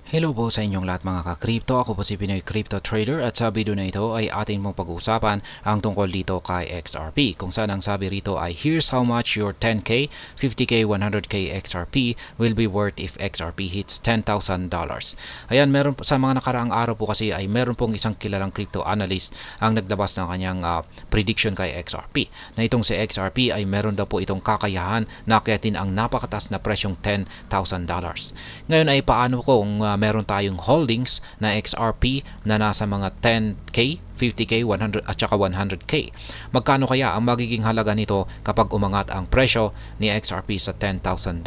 Hello po sa inyong lahat mga ka-crypto. Ako po si Pinoy Crypto Trader at sa video na ito ay atin mong pag-uusapan ang tungkol dito kay XRP. Kung saan ang sabi rito ay here's how much your 10k, 50k, 100k XRP will be worth if XRP hits $10,000. Ayan, meron sa mga nakaraang araw po kasi ay meron pong isang kilalang crypto analyst ang naglabas ng kanyang prediction kay XRP. Na itong si XRP ay meron daw po itong kakayahan na akyatin ang napakataas na presyong $10,000. Ngayon ay paano kung meron tayong holdings na XRP na nasa mga 10k, 50k, 100 at saka 100k. Magkano kaya ang magiging halaga nito kapag umangat ang presyo ni XRP sa $10,000?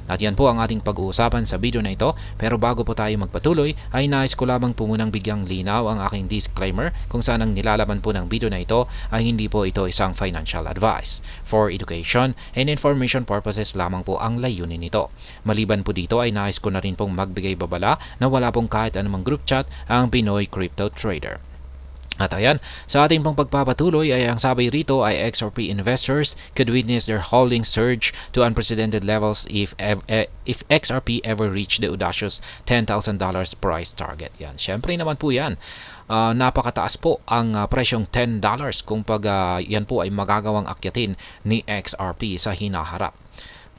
At yan po ang ating pag-uusapan sa video na ito. Pero bago po tayo magpatuloy ay nais ko lamang po munang bigyang linaw ang aking disclaimer kung saan ang nilalaman po ng video na ito ay hindi po ito isang financial advice. For education and information purposes lamang po ang layunin nito. Maliban po dito ay nais ko na rin pong magbigay babala na wala pong kahit anumang group chat ang Pinoy Crypto Trader. At ayan, sa ating pong pagpapatuloy ay ang sabi rito ay XRP investors could witness their holdings surge to unprecedented levels if XRP ever reach the audacious $10,000 price target. Yan, syempre naman po yan. Napakataas po ang presyong $10 kung pag yan po ay magagawang akyatin ni XRP sa hinaharap.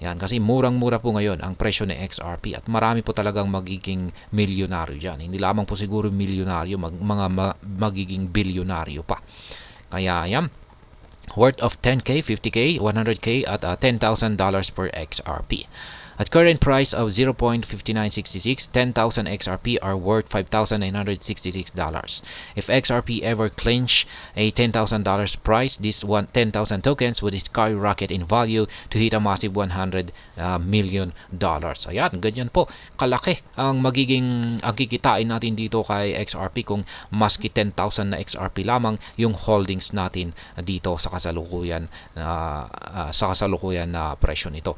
Yan, kasi murang-mura po ngayon ang presyo ng XRP at marami po talagang magiging milyonaryo dyan. Hindi lamang po siguro milyonaryo, magiging bilyonaryo pa. Kaya yan, worth of 10k, 50k, 100k at $10,000 per XRP. At current price of 0.5966, 10,000 XRP are worth $5,966. If XRP ever clinch a $10,000 price, this 10,000 tokens would skyrocket in value to hit a massive $100 million. Ayan, ganyan po kalaki ang magiging ang kikitain natin dito kay XRP kung maski 10,000 na XRP lamang yung holdings natin dito sa kasalukuyan na presyo nito.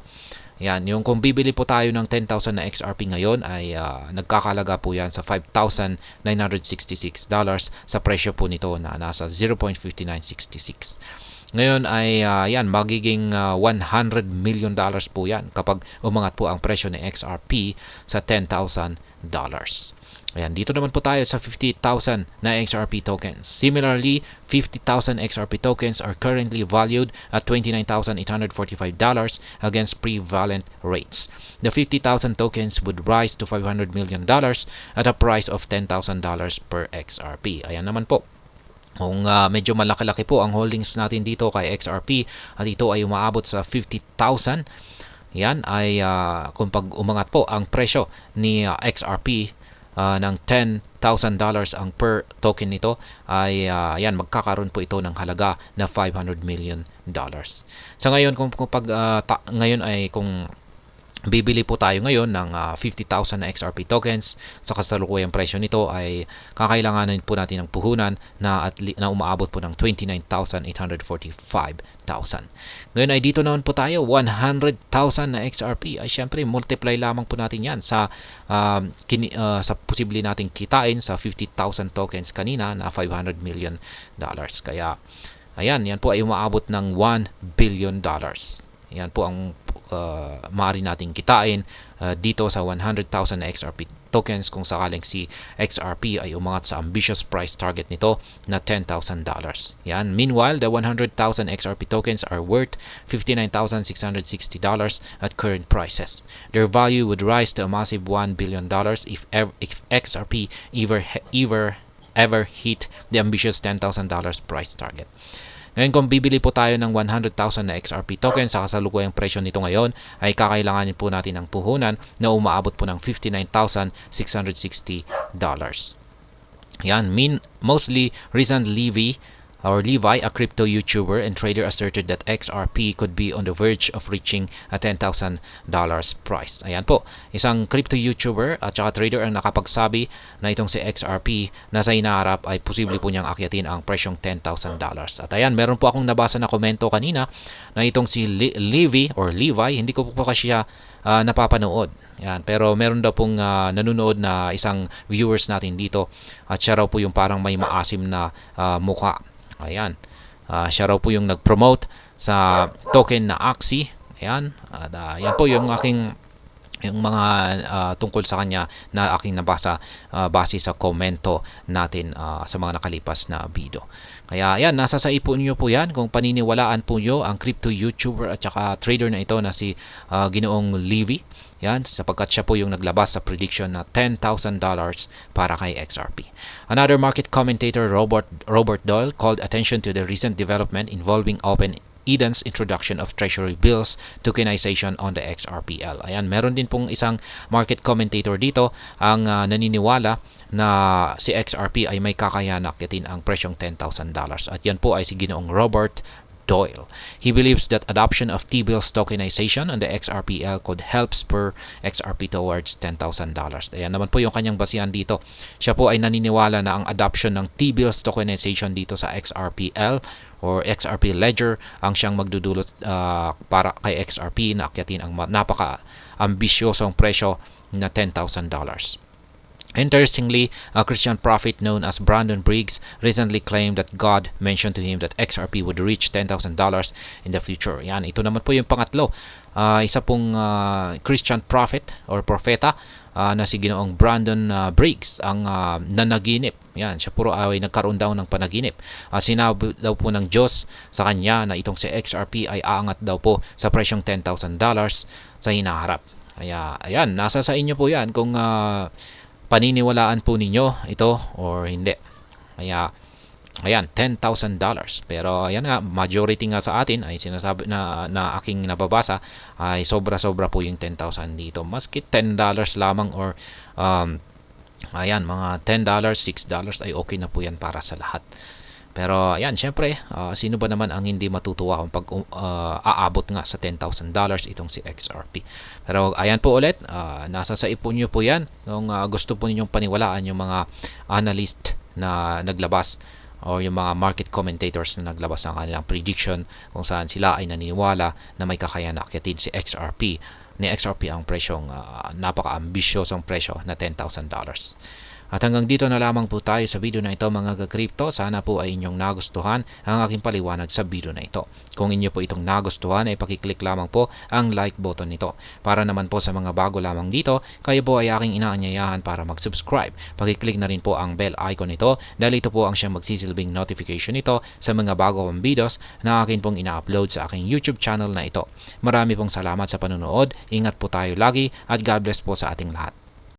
Yan, yung kung bibili po tayo ng 10,000 na XRP ngayon ay nagkakalaga po yan sa $5,966 sa presyo po nito na nasa 0.5966. Ngayon ay yan, magiging $100 million po yan kapag umangat po ang presyo ng XRP sa $10,000. Ayan, dito naman po tayo sa 50,000 na XRP tokens. Similarly, 50,000 XRP tokens are currently valued at $29,845 against prevalent rates. The 50,000 tokens would rise to $500 million at a price of $10,000 per XRP. Ayan naman po. Kung medyo malaki-laki po ang holdings natin dito kay XRP at ito ay umaabot sa 50,000, yan ay kung pag umangat po ang presyo ni XRP ng $10,000 ang per token nito ay yan, magkakaroon po ito ng halaga na $500 million. Sa ngayon ngayon ay kung bibili po tayo ngayon ng 50,000 na XRP tokens sa kasalukuyang presyo nito ay kakailanganin po natin ng puhunan na umaabot po ng 29,845,000. Ngayon ay dito naman po tayo 100,000 na XRP ay syempre multiply lamang po natin yan sa posible nating kitain sa 50,000 tokens kanina na $500 million. Kaya ayan, yan po ay umaabot ng $1 billion. Yan po ang maaari nating kitain dito sa 100,000 na XRP tokens kung sakaling si XRP ay umangat sa ambitious price target nito na $10,000. Yan. Meanwhile, the 100,000 XRP tokens are worth $59,660 at current prices. Their value would rise to a massive $1 billion if XRP ever hit the ambitious $10,000 price target. Ngayon kung bibili po tayo ng 100,000 na XRP token sa kasalukuyang presyo nito ngayon ay kakailanganin po natin ng puhunan na umaabot po ng $59,660. Yan, mostly recent Levi, a crypto YouTuber and trader, asserted that XRP could be on the verge of reaching a $10,000 price. Ayan po, isang crypto YouTuber at saka trader ang nakapagsabi na itong si XRP na sa inaharap ay posible po niyang akyatin ang presyong $10,000. At ayan, meron po akong nabasa na komento kanina na itong si Levi, hindi ko po kasi siya napapanood. Yan, pero meron daw pong nanonood na isang viewers natin dito at siya raw po yung parang may maasim na mukha. Ayan. Siya raw po yung nag-promote sa token na Axie. Ayan. Yan po yung aking yung mga tungkol sa kanya na aking nabasa base sa komento natin sa mga nakalipas na video. Kaya yan, nasa sa ipon nyo po yan kung paniniwalaan po nyo ang crypto YouTuber at saka trader na ito na si Ginoong Levy. Yan, sapagkat siya po yung naglabas sa prediction na $10,000 para kay XRP. Another market commentator, Robert Doyle, called attention to the recent development involving Eden's introduction of treasury bills tokenization on the XRPL. Ayan, meron din pong isang market commentator dito ang naniniwala na si XRP ay may kakayahan akyatin ang presyong $10,000 at yan po ay si Ginoong Robert Doyle. He believes that adoption of T-bills tokenization on the XRPL could help spur XRP towards $10,000. Ayan naman po yung kanyang basihan dito. Siya po ay naniniwala na ang adoption ng T-bills tokenization dito sa XRPL or XRP Ledger ang siyang magdudulot para kay XRP na akyatin ang napaka-ambisyosong presyo na $10,000. Interestingly, a Christian prophet known as Brandon Briggs recently claimed that God mentioned to him that XRP would reach $10,000 in the future. Yan, ito naman po yung pangatlo. Isa pong Christian prophet or propeta na si Ginoong Brandon Briggs ang nanaginip. Yan, siya puro ay nagkaroon daw ng panaginip. Sinabi daw po ng Diyos sa kanya na itong si XRP ay aangat daw po sa presyong $10,000 sa hinaharap. Kaya, ayan, nasa sa inyo po yan kung paniniwalaan po ninyo ito or hindi. Kaya, ayan, $10,000. Pero ayan nga, majority nga sa atin ay sinasabi na aking nababasa ay sobra-sobra po yung 10,000 dito. Maski $10 lamang or ayan, mga $10, $6 ay okay na po yan para sa lahat. Pero ayan, syempre, sino ba naman ang hindi matutuwa kung pag aabot nga sa $10,000 itong si XRP. Pero ayan po ulit, nasa sa ipon nyo po yan. Kung gusto po ninyong paniwalaan yung mga analyst na naglabas o yung mga market commentators na naglabas ng kanilang prediction kung saan sila ay naniniwala na may kakayahan na akyatin si XRP. Ni XRP ang presyong napaka-ambisyosong presyo na $10,000. At hanggang dito na lamang po tayo sa video na ito mga ka-crypto. Sana po ay inyong nagustuhan ang aking paliwanag sa video na ito. Kung inyo po itong nagustuhan ay pakiclick lamang po ang like button nito. Para naman po sa mga bago lamang dito, kayo po ay aking inaanyayahan para mag-subscribe. Pakiclick na rin po ang bell icon nito dahil ito po ang siyang magsisilbing notification nito sa mga bago kong videos na akin pong ina-upload sa aking YouTube channel na ito. Marami pong salamat sa panonood. Ingat po tayo lagi at God bless po sa ating lahat.